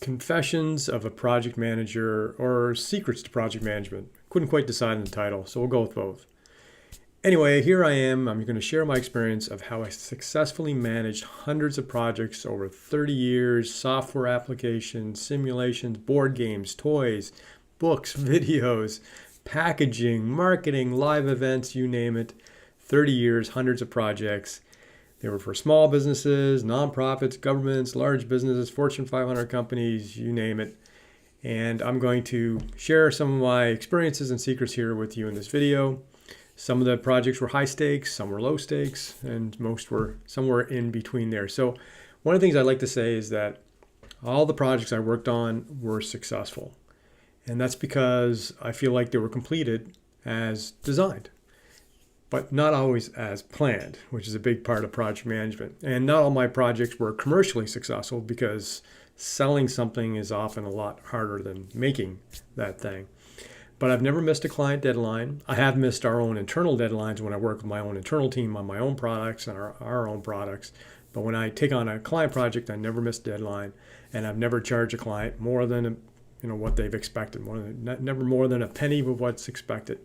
Confessions of a Project Manager or Secrets to Project Management. Couldn't quite decide on the title, so we'll go with both. Anyway, here I am. I'm going to share my experience of how I successfully managed hundreds of projects over 30 years, software applications, simulations, board games, toys, books, videos, packaging, marketing, live events, you name it. 30 years, hundreds of projects. They were for small businesses, nonprofits, governments, large businesses, Fortune 500 companies, you name it. And I'm going to share some of my experiences and secrets here with you in this video. Some of the projects were high stakes, some were low stakes, and most were somewhere in between there. So one of the things I like to say is that all the projects I worked on were successful. And that's because I feel like they were completed as designed, but not always as planned, which is a big part of project management. And not all my projects were commercially successful because selling something is often a lot harder than making that thing. But I've never missed a client deadline. I have missed our own internal deadlines when I work with my own internal team on my own products and our own products. But when I take on a client project, I never miss a deadline. And I've never charged a client more than what they've expected, never more than a penny of what's expected.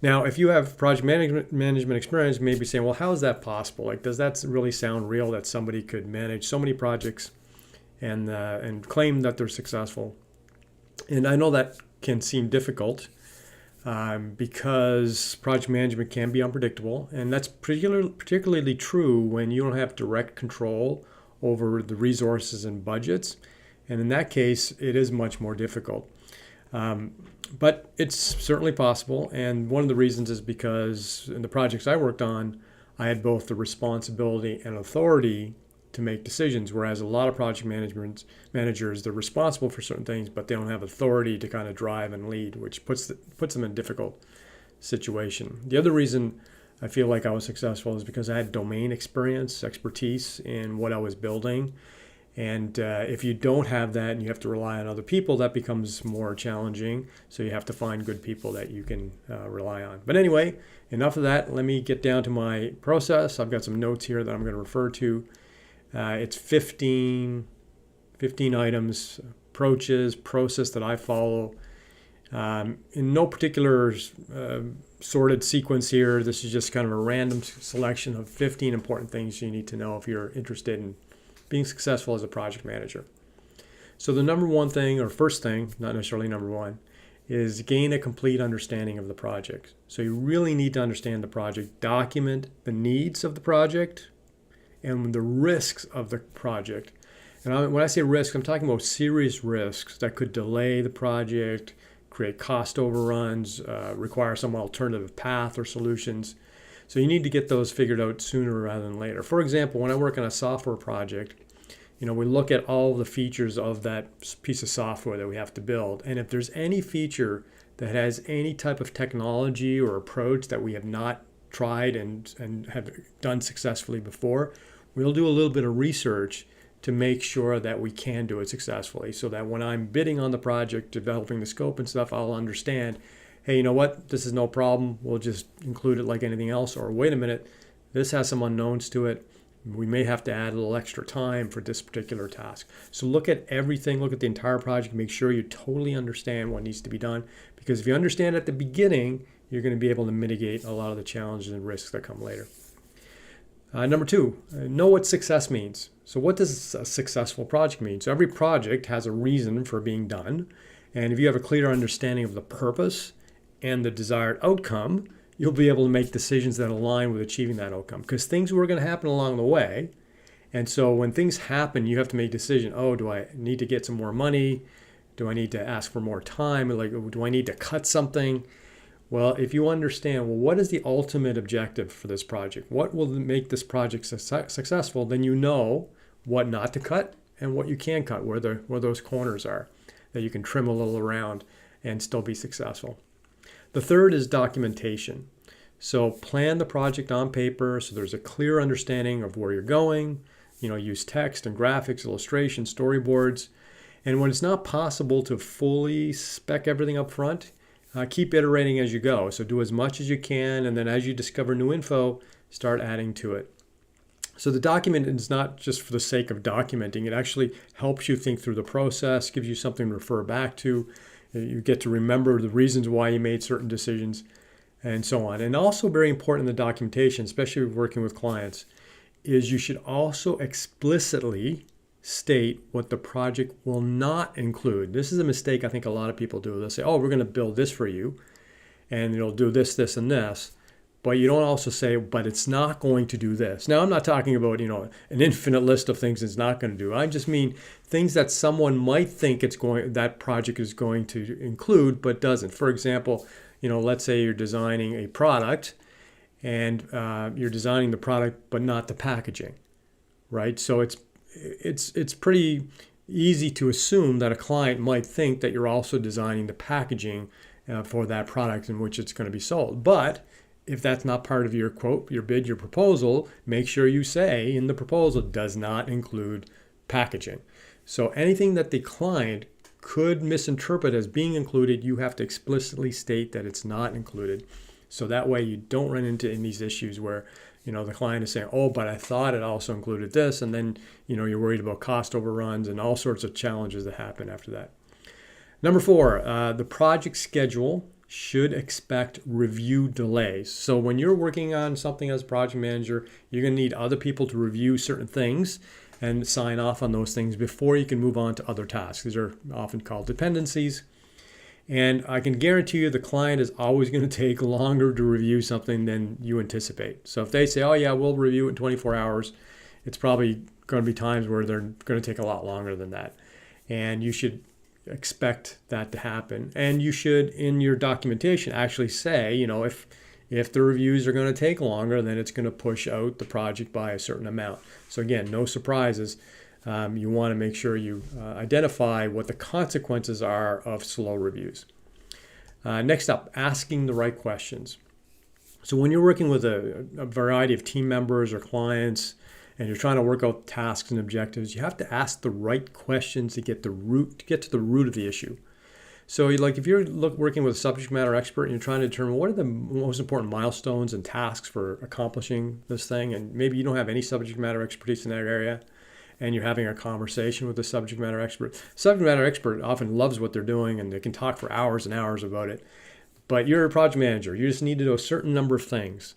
Now, if you have project management experience, you may be saying, well, how is that possible? Like, does that really sound real that somebody could manage so many projects and claim that they're successful? And I know that can seem difficult because project management can be unpredictable. And that's particularly true when you don't have direct control over the resources and budgets. And in that case, it is much more difficult. But it's certainly possible, and one of the reasons is because in the projects I worked on, I had both the responsibility and authority to make decisions, whereas a lot of project managers, they're responsible for certain things, but they don't have authority to kind of drive and lead, which puts them in a difficult situation. The other reason I feel like I was successful is because I had domain expertise in what I was building. And if you don't have that and you have to rely on other people, that becomes more challenging. So you have to find good people that you can rely on. But anyway, enough of that. Let me get down to my process. I've got some notes here that I'm going to refer to. It's 15 items, approaches, process that I follow. In no particular sorted sequence here. This is just kind of a random selection of 15 important things you need to know if you're interested in being successful as a project manager. So the number one thing, or first thing, not necessarily number one, is gain a complete understanding of the project. So you really need to understand the project, document the needs of the project and the risks of the project. And when I say risks, I'm talking about serious risks that could delay the project, create cost overruns, require some alternative path or solutions. So you need to get those figured out sooner rather than later. For example, when I work on a software project, we look at all the features of that piece of software that we have to build. And if there's any feature that has any type of technology or approach that we have not tried and have done successfully before, we'll do a little bit of research to make sure that we can do it successfully, so that when I'm bidding on the project, developing the scope and stuff, I'll understand, hey, you know what, this is no problem. We'll just include it like anything else. Or wait a minute, this has some unknowns to it. We may have to add a little extra time for this particular task. So look at everything, look at the entire project, make sure you totally understand what needs to be done. Because if you understand at the beginning, you're going to be able to mitigate a lot of the challenges and risks that come later. Number two, know what success means. So what does a successful project mean? So every project has a reason for being done. And if you have a clear understanding of the purpose and the desired outcome, you'll be able to make decisions that align with achieving that outcome, because things were going to happen along the way. And so when things happen, you have to make a decision. Oh, do I need to get some more money? Do I need to ask for more time? Like, do I need to cut something? Well, if you understand, well, what is the ultimate objective for this project? What will make this project successful? Then you know what not to cut and what you can cut, where those corners are that you can trim a little around and still be successful. The third is documentation. So plan the project on paper so there's a clear understanding of where you're going. Use text and graphics, illustrations, storyboards. And when it's not possible to fully spec everything up front, keep iterating as you go. So do as much as you can, and then as you discover new info, start adding to it. So the document is not just for the sake of documenting. It actually helps you think through the process, gives you something to refer back to. You get to remember the reasons why you made certain decisions and so on. And also very important in the documentation, especially working with clients, is you should also explicitly state what the project will not include. This is a mistake I think a lot of people do. They'll say, oh, we're going to build this for you, and it'll do this, this, and this. But you don't also say, but it's not going to do this. Now, I'm not talking about, an infinite list of things it's not going to do. I just mean things that someone might think that project is going to include, but doesn't. For example, let's say you're designing a product, and you're designing the product, but not the packaging, right? So it's pretty easy to assume that a client might think that you're also designing the packaging for that product in which it's going to be sold. But if that's not part of your quote, your bid, your proposal, make sure you say in the proposal does not include packaging. So anything that the client could misinterpret as being included, you have to explicitly state that it's not included. So that way you don't run into these issues where, the client is saying, oh, but I thought it also included this. And then, you're worried about cost overruns and all sorts of challenges that happen after that. Number 4, the project schedule should expect review delays. So when you're working on something as a project manager, you're going to need other people to review certain things and sign off on those things before you can move on to other tasks. These are often called dependencies. And I can guarantee you the client is always going to take longer to review something than you anticipate. So if they say, oh yeah, we'll review it in 24 hours, it's probably going to be times where they're going to take a lot longer than that. And you should expect that to happen. And you should, in your documentation, actually say, if the reviews are going to take longer, then it's going to push out the project by a certain amount. So again, no surprises. You want to make sure you identify what the consequences are of slow reviews. Next up, asking the right questions. So when you're working with a variety of team members or clients, and you're trying to work out tasks and objectives, you have to ask the right questions to get to the root of the issue. So if you're working with a subject matter expert and you're trying to determine what are the most important milestones and tasks for accomplishing this thing, and maybe you don't have any subject matter expertise in that area, and you're having a conversation with the subject matter expert. Subject matter expert often loves what they're doing and they can talk for hours and hours about it. But you're a project manager. You just need to know a certain number of things.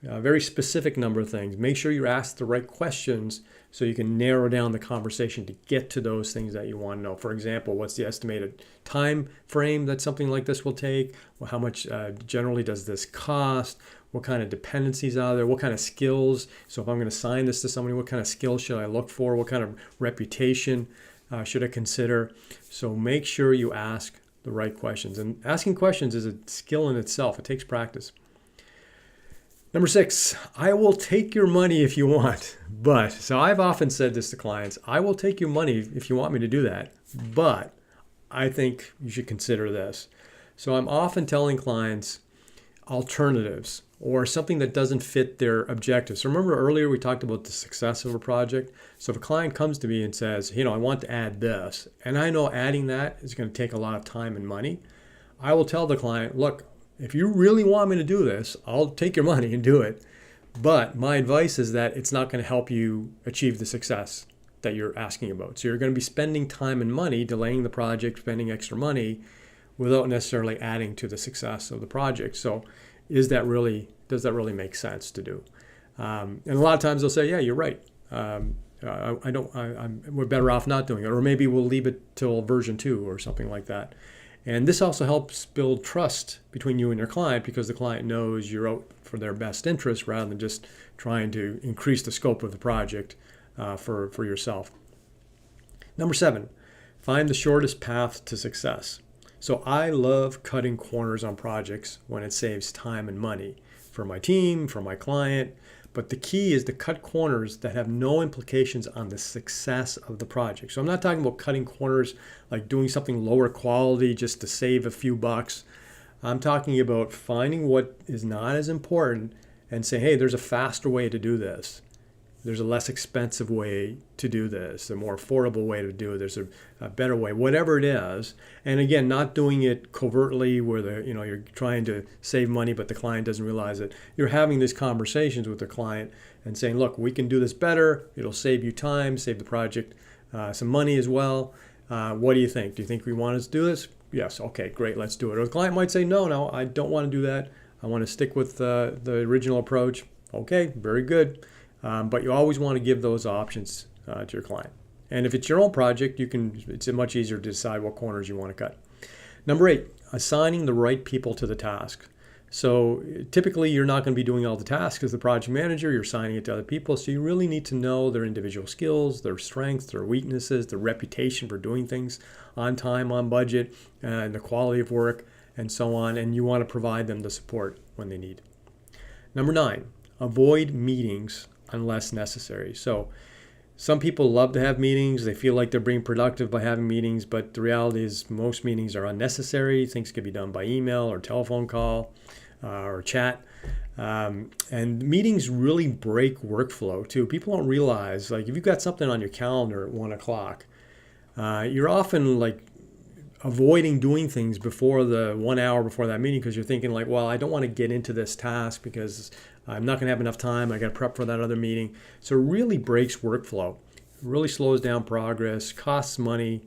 A very specific number of things. Make sure you ask the right questions so you can narrow down the conversation to get to those things that you want to know. For example, what's the estimated time frame that something like this will take? Well, how much generally does this cost? What kind of dependencies are there? What kind of skills? So if I'm going to assign this to somebody, what kind of skills should I look for? What kind of reputation should I consider? So make sure you ask the right questions. And asking questions is a skill in itself. It takes practice. Number 6, I will take your money if you want, but, so I've often said this to clients, I will take your money if you want me to do that, but I think you should consider this. So I'm often telling clients alternatives or something that doesn't fit their objectives. So remember earlier we talked about the success of a project. So if a client comes to me and says, I want to add this, and I know adding that is going to take a lot of time and money, I will tell the client, look, if you really want me to do this, I'll take your money and do it. But my advice is that it's not going to help you achieve the success that you're asking about. So you're going to be spending time and money, delaying the project, spending extra money without necessarily adding to the success of the project. So does that really make sense to do? And a lot of times they'll say, yeah, you're right. We're better off not doing it. Or maybe we'll leave it till version 2 or something like that. And this also helps build trust between you and your client because the client knows you're out for their best interest rather than just trying to increase the scope of the project for yourself. Number 7, find the shortest path to success. So I love cutting corners on projects when it saves time and money for my team, for my client. But the key is to cut corners that have no implications on the success of the project. So I'm not talking about cutting corners like doing something lower quality just to save a few bucks. I'm talking about finding what is not as important and say, hey, there's a faster way to do this There's a less expensive way to do this, a more affordable way to do it. There's a better way, whatever it is. And again, not doing it covertly where you're trying to save money, but the client doesn't realize it. You're having these conversations with the client and saying, look, we can do this better. It'll save you time, save the project some money as well. What do you think? Do you think we want us to do this? Yes. Okay, great. Let's do it. Or the client might say, no, I don't want to do that. I want to stick with the original approach. Okay, very good. But you always want to give those options to your client. And if it's your own project, it's much easier to decide what corners you want to cut. Number 8, assigning the right people to the task. So typically you're not going to be doing all the tasks as the project manager. You're assigning it to other people. So you really need to know their individual skills, their strengths, their weaknesses, their reputation for doing things on time, on budget, and the quality of work, and so on. And you want to provide them the support when they need. Number 9, avoid meetings unless necessary. So some people love to have meetings. They feel like they're being productive by having meetings, but the reality is most meetings are unnecessary. Things can be done by email or telephone call or chat. And meetings really break workflow too. People don't realize, like if you've got something on your calendar at 1 o'clock, you're often like avoiding doing things before the 1 hour before that meeting because you're thinking like, well, I don't want to get into this task because I'm not going to have enough time. I got to prep for that other meeting. So it really breaks workflow. It really slows down progress, costs money.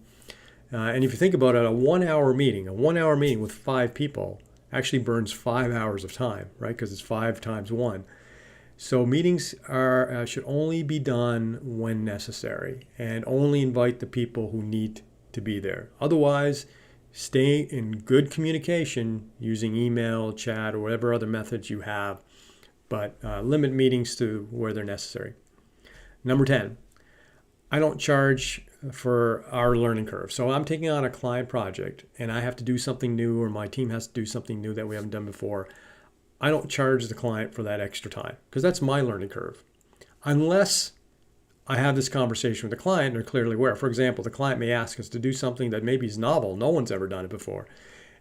And if you think about it, a 1 hour meeting with 5 people actually burns 5 hours of time, right? Because it's 5 times 1. So meetings should only be done when necessary and only invite the people who need to be there. Otherwise, stay in good communication using email, chat, or whatever other methods you have, but limit meetings to where they're necessary. Number 10, I don't charge for our learning curve. So I'm taking on a client project and I have to do something new, or my team has to do something new that we haven't done before. I don't charge the client for that extra time because that's my learning curve. Unless I have this conversation with the client and they're clearly aware. For example, the client may ask us to do something that maybe is novel. No one's ever done it before.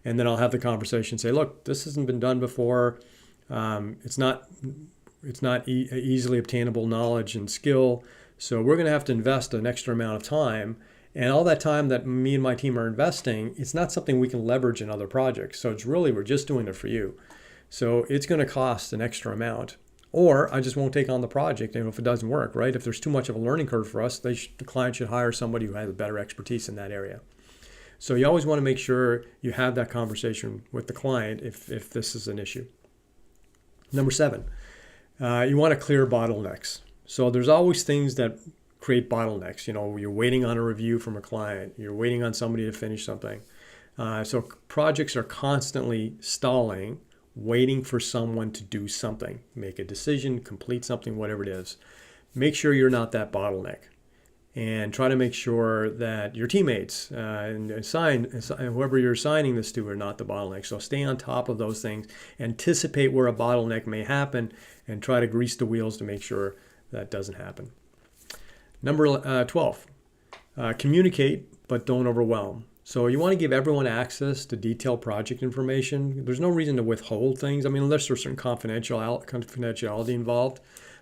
And then I'll have the conversation, say, look, this hasn't been done before. It's not easily obtainable knowledge and skill. So we're going to have to invest an extra amount of time. And all that time that me and my team are investing, it's not something we can leverage in other projects. So it's really, we're just doing it for you. So it's going to cost an extra amount. Or I just won't take on the project, and if it doesn't work, right? If there's too much of a learning curve for us, the client should hire somebody who has a better expertise in that area. So you always want to make sure you have that conversation with the client if this is an issue. Number 7, you want to clear bottlenecks. So there's always things that create bottlenecks. You're waiting on a review from a client. You're waiting on somebody to finish something. So projects are constantly stalling, waiting for someone to do something, make a decision, complete something, whatever it is. Make sure you're not that bottleneck, and try to make sure that your teammates and whoever you're assigning this to are not the bottleneck. So stay on top of those things, anticipate where a bottleneck may happen, and try to grease the wheels to make sure that doesn't happen. Number 12, communicate, but don't overwhelm. So you want to give everyone access to detailed project information. There's no reason to withhold things. I mean, unless there's certain confidentiality involved.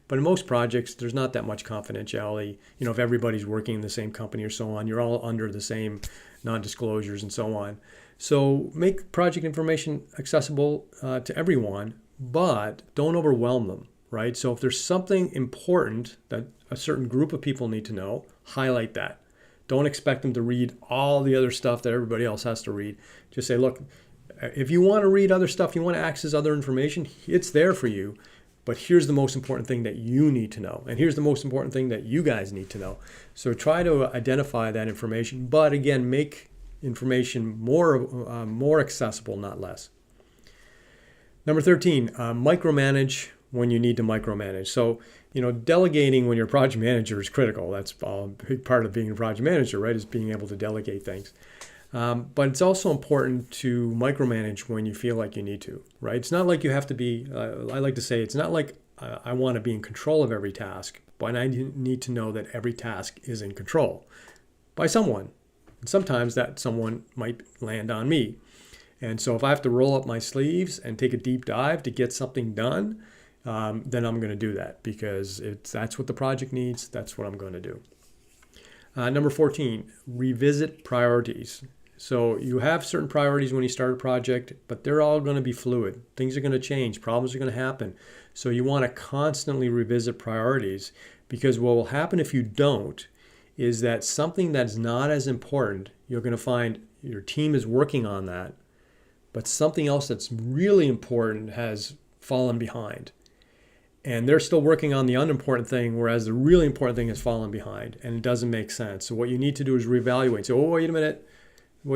But in most projects, there's not that much confidentiality. If everybody's working in the same company or so on, you're all under the same non-disclosures and so on. So make project information accessible to everyone, but don't overwhelm them, right? So if there's something important that a certain group of people need to know, highlight that. Don't expect them to read all the other stuff that everybody else has to read. Just say, look, if you want to read other stuff, you want to access other information, it's there for you. But here's the most important thing that you need to know. And here's the most important thing that you guys need to know. So try to identify that information. But again, make information more accessible, not less. Number 13, micromanage when you need to micromanage. So, delegating when you're a project manager is critical. That's a big part of being a project manager, right? Is being able to delegate things. But it's also important to micromanage when you feel like you need to, right? It's not like you have to be, I like to say, it's not like I want to be in control of every task, but I need to know that every task is in control by someone. And sometimes that someone might land on me. And so if I have to roll up my sleeves and take a deep dive to get something done, then I'm going to do that because that's what the project needs. That's what I'm going to do. Number 14, revisit priorities. So you have certain priorities when you start a project, but they're all going to be fluid. Things are going to change. Problems are going to happen. So you want to constantly revisit priorities, because what will happen if you don't is that something that's not as important, you're going to find your team is working on that, but something else that's really important has fallen behind. And they're still working on the unimportant thing, whereas the really important thing has fallen behind, and it doesn't make sense. So what you need to do is reevaluate. So, oh, wait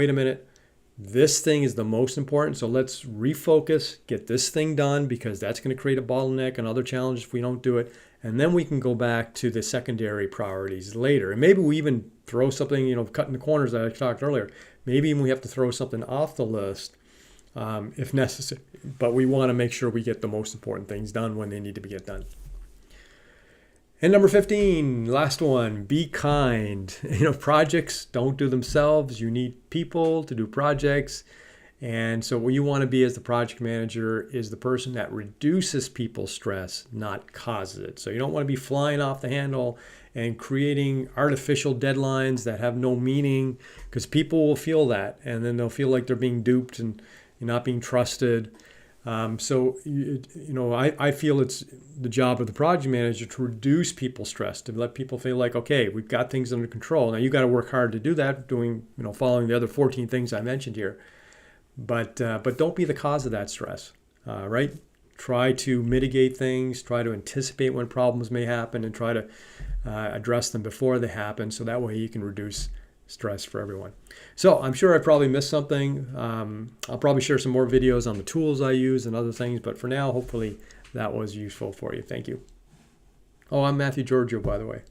a minute. This thing is the most important, so let's refocus, get this thing done, because that's going to create a bottleneck and other challenges if we don't do it. And then we can go back to the secondary priorities later. And maybe we even throw something, cutting the corners that I talked earlier. Maybe even we have to throw something off the list if necessary. But we want to make sure we get the most important things done when they need to get done. And number 15, last one, be kind. Projects don't do themselves. You need people to do projects. And so what you want to be as the project manager is the person that reduces people's stress, not causes it. So you don't want to be flying off the handle and creating artificial deadlines that have no meaning, because people will feel that, and then they'll feel like they're being duped and not being trusted. I feel it's the job of the project manager to reduce people's stress, to let people feel like, okay, we've got things under control. Now you got to work hard to do that, following the other 14 things I mentioned here. But don't be the cause of that stress, right? Try to mitigate things, try to anticipate when problems may happen, and try to address them before they happen, so that way you can reduce stress for everyone. So I'm sure I probably missed something. I'll probably share some more videos on the tools I use and other things, but for now, hopefully that was useful for you. Thank you. Oh, I'm Matthew Giorgio, by the way.